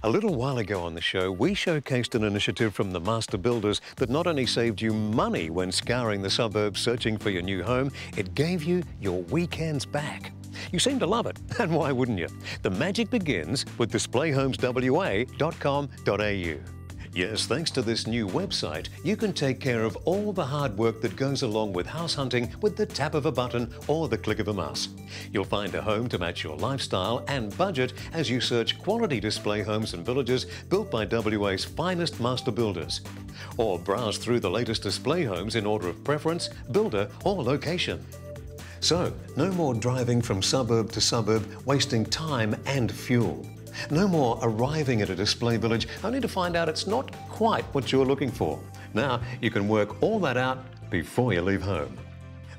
A little while ago on the show, we showcased an initiative from the master builders that not only saved you money when scouring the suburbs searching for your new home, it gave you your weekends back. You seem to love it, and why wouldn't you? The magic begins with displayhomeswa.com.au. Yes, thanks to this new website, you can take care of all the hard work that goes along with house hunting with the tap of a button or the click of a mouse. You'll find a home to match your lifestyle and budget as you search quality display homes and villages built by WA's finest master builders. Or browse through the latest display homes in order of preference, builder or location. So, no more driving from suburb to suburb, wasting time and fuel. No more arriving at a display village only to find out it's not quite what you're looking for. Now you can work all that out before you leave home.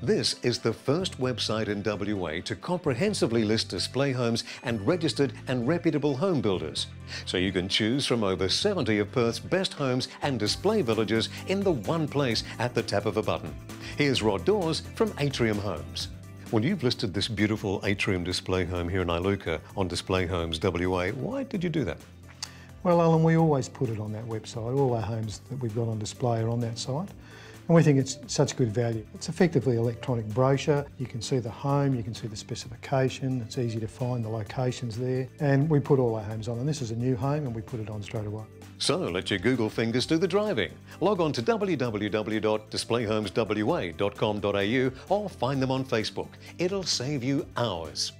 This is the first website in WA to comprehensively list display homes and registered and reputable home builders. So you can choose from over 70 of Perth's best homes and display villages in the one place at the tap of a button. Here's Rod Dawes from Atrium Homes. Well, you've listed this beautiful atrium display home here in Iluka on Display Homes WA. Why did you do that? Well, Alan, we always put it on that website. All our homes that we've got on display are on that site. And we think it's such good value. It's effectively an electronic brochure. You can see the home, you can see the specification. It's easy to find the locations there. And we put all our homes on. And this is a new home and we put it on straight away. So let your Google fingers do the driving. Log on to www.displayhomeswa.com.au or find them on Facebook. It'll save you hours.